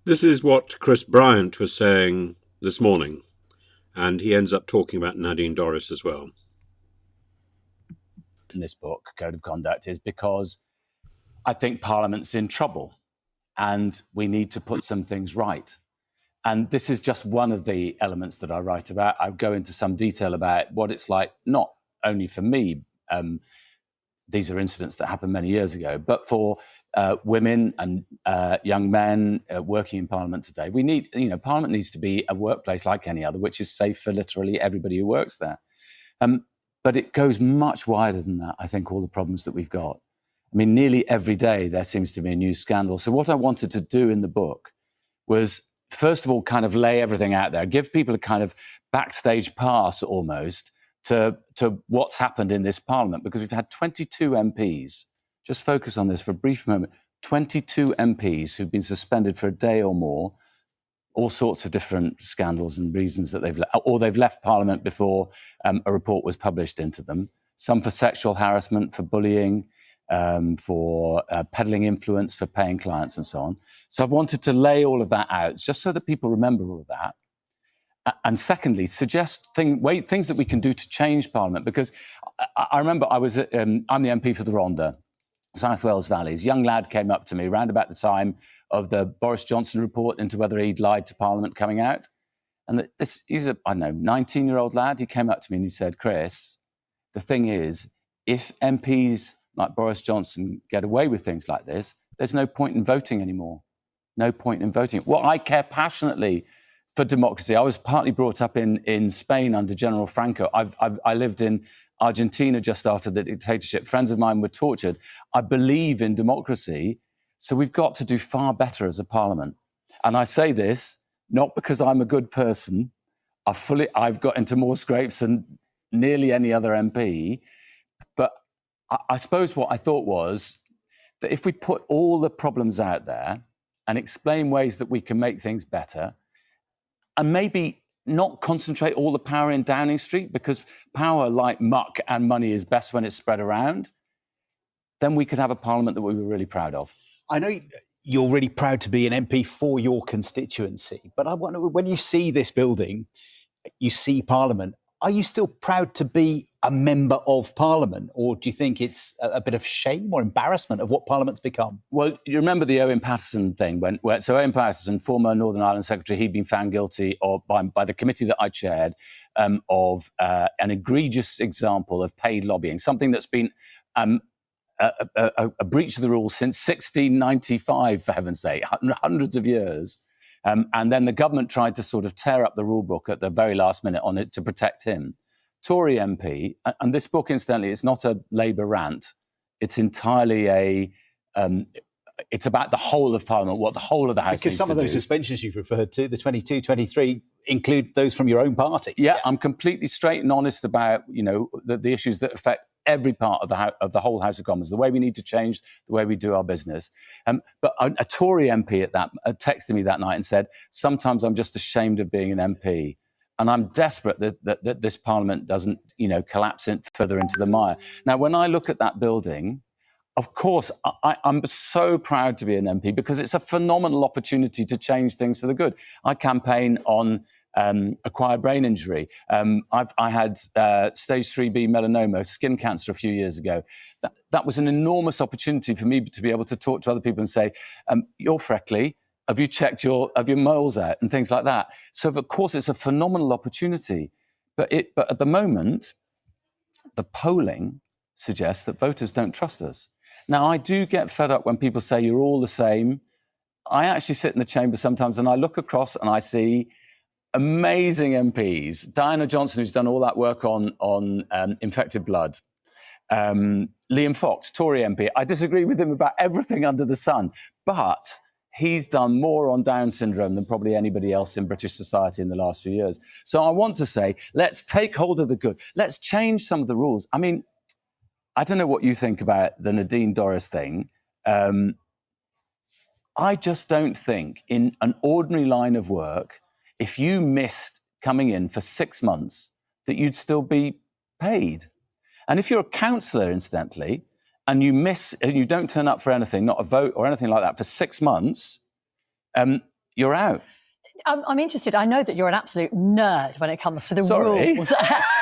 This is what Chris Bryant was saying this morning, and he ends up talking about Nadine Dorries as well. In this book, Code of Conduct, is because I think Parliament's in trouble and we need to put some things right. And this is just one of the elements that I write about. I go into some detail about what it's like, not only for me, these are incidents that happened many years ago, but for women and young men working in Parliament today. We need, Parliament needs to be a workplace like any other, which is safe for literally everybody who works there. But it goes much wider than that, I think, all the problems that we've got. I mean, nearly every day there seems to be a new scandal. So what I wanted to do in the book was, first of all, kind of lay everything out there, give people a kind of backstage pass almost to what's happened in this Parliament, because we've had 22 MPs, just focus on this for a brief moment, 22 MPs who've been suspended for a day or more, all sorts of different scandals and reasons that they've left Parliament before a report was published into them, some for sexual harassment, for bullying, for peddling influence, for paying clients and so on. So I've wanted to lay all of that out just so that people remember all of that. And secondly, suggest things that we can do to change Parliament, because I remember I'm the MP for the Rhondda, South Wales Valleys. A young lad came up to me around about the time of the Boris Johnson report into whether he'd lied to Parliament coming out. And he's a, 19-year-old lad. He came up to me and he said, "Chris, the thing is, if MPs like Boris Johnson get away with things like this, there's no point in voting anymore. No point in voting." Well, I care passionately for democracy. I was partly brought up in Spain under General Franco. I lived in Argentina just after the dictatorship. Friends of mine were tortured. I believe in democracy, so we've got to do far better as a Parliament. And I say this not because I'm a good person. I've got into more scrapes than nearly any other MP, but I suppose what I thought was that if we put all the problems out there and explain ways that we can make things better, and maybe not concentrate all the power in Downing Street, because power, like muck and money, is best when it's spread around, then we could have a Parliament that we were really proud of. I know you're really proud to be an MP for your constituency, but I wonder, when you see this building, you see Parliament, are you still proud to be a member of Parliament, or do you think it's a bit of shame or embarrassment of what Parliament's become? Well, you remember the Owen Paterson thing, so Owen Paterson, former Northern Ireland Secretary, he'd been found guilty by the committee that I chaired of an egregious example of paid lobbying, something that's been a breach of the rules since 1695, for heaven's sake, hundreds of years. And then the government tried to sort of tear up the rule book at the very last minute on it to protect him. Tory MP, and this book, incidentally, it's not a Labour rant. It's entirely it's about the whole of Parliament, what the whole of the House needs to do. Because some of those suspensions you've referred to, the 22, 23, include those from your own party. Yeah, I'm completely straight and honest about, the issues that affect every part of the whole House of Commons, the way we need to change the way we do our business. But a Tory MP at that texted me that night and said, "Sometimes I'm just ashamed of being an MP. And I'm desperate that this Parliament doesn't, collapse further into the mire." Now, when I look at that building, of course, I'm so proud to be an MP because it's a phenomenal opportunity to change things for the good. I campaign on acquired brain injury. I had stage 3B melanoma, skin cancer, a few years ago. That was an enormous opportunity for me to be able to talk to other people and say, "You're freckly. Have you checked your moles out?" and things like that. So, of course, it's a phenomenal opportunity. But at the moment, the polling suggests that voters don't trust us. Now, I do get fed up when people say you're all the same. I actually sit in the chamber sometimes and I look across and I see amazing MPs. Diana Johnson, who's done all that work on infected blood. Liam Fox, Tory MP. I disagree with him about everything under the sun, but he's done more on Down syndrome than probably anybody else in British society in the last few years. So I want to say, let's take hold of the good. Let's change some of the rules. I mean, I don't know what you think about the Nadine Dorries thing. I just don't think in an ordinary line of work, if you missed coming in for 6 months, that you'd still be paid. And if you're a councillor, incidentally, and you don't turn up for anything, not a vote or anything like that, for 6 months, you're out. I'm interested. I know that you're an absolute nerd when it comes to the rules.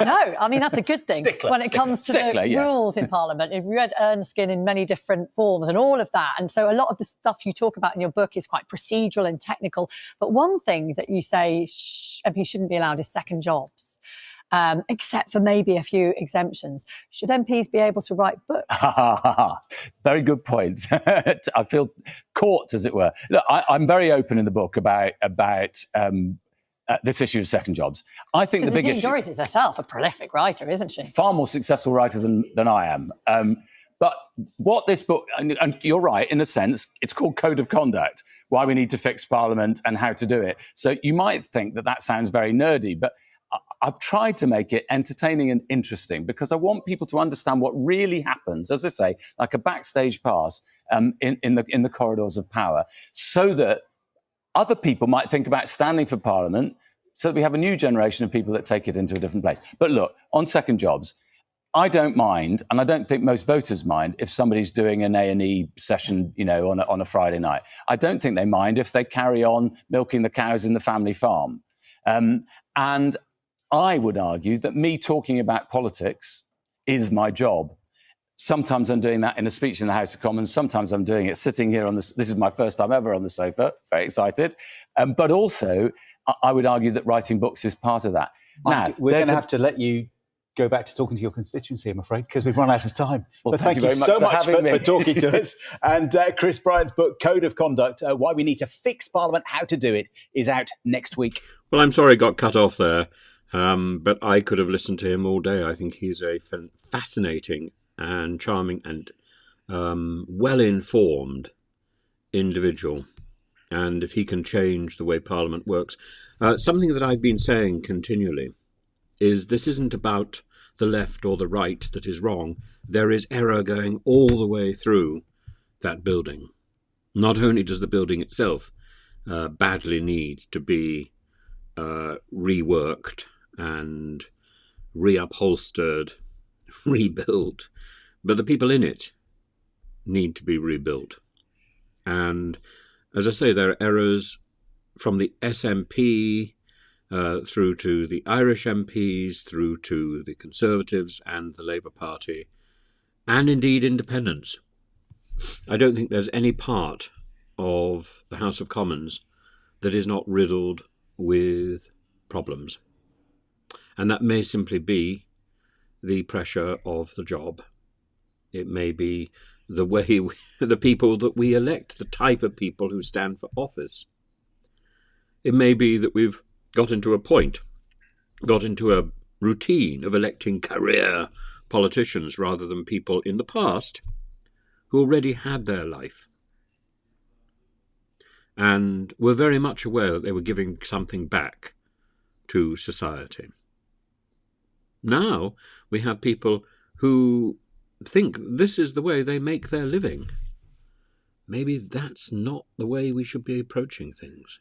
No, I mean, that's a good thing. When it comes to the rules in Parliament. You've read Erskine in many different forms and all of that. And so a lot of the stuff you talk about in your book is quite procedural and technical. But one thing that you say MPs shouldn't be allowed is second jobs. Except for maybe a few exemptions. Should MPs be able to write books? Very good point. I feel caught, as it were. Look, I'm very open in the book about this issue of second jobs. I think the big issue... Dorries is herself a prolific writer, isn't she? Far more successful writer than I am. But what this book, and you're right, in a sense, it's called Code of Conduct, why we need to fix Parliament and how to do it. So you might think that sounds very nerdy, but I've tried to make it entertaining and interesting because I want people to understand what really happens, as I say, like a backstage pass in the corridors of power, so that other people might think about standing for Parliament, so that we have a new generation of people that take it into a different place. But look, on second jobs, I don't mind, and I don't think most voters mind, if somebody's doing an A&E session, on a Friday night. I don't think they mind if they carry on milking the cows in the family farm. And I would argue that me talking about politics is my job. Sometimes I'm doing that in a speech in the House of Commons. Sometimes I'm doing it sitting here on this. This is my first time ever on the sofa. Very excited. But also, I would argue that writing books is part of that. Now, we're going to have to let you go back to talking to your constituency, I'm afraid, because we've run out of time. Well, but thank you so much for talking to us. And Chris Bryant's book, Code of Conduct, Why We Need to Fix Parliament, How to Do It, is out next week. Well, I'm sorry it got cut off there. But I could have listened to him all day. I think he's a fascinating and charming and well-informed individual. And if he can change the way Parliament works, something that I've been saying continually is this isn't about the left or the right that is wrong. There is error going all the way through that building. Not only does the building itself badly need to be reworked and reupholstered, rebuilt, but the people in it need to be rebuilt. And as I say, there are errors from the SNP through to the Irish MPs, through to the Conservatives and the Labour Party, and indeed independents. I don't think there's any part of the House of Commons that is not riddled with problems. And that may simply be the pressure of the job. It may be the way the people that we elect, the type of people who stand for office. It may be that we've got into a routine of electing career politicians rather than people in the past who already had their life and were very much aware that they were giving something back to society. Now we have people who think this is the way they make their living. Maybe that's not the way we should be approaching things.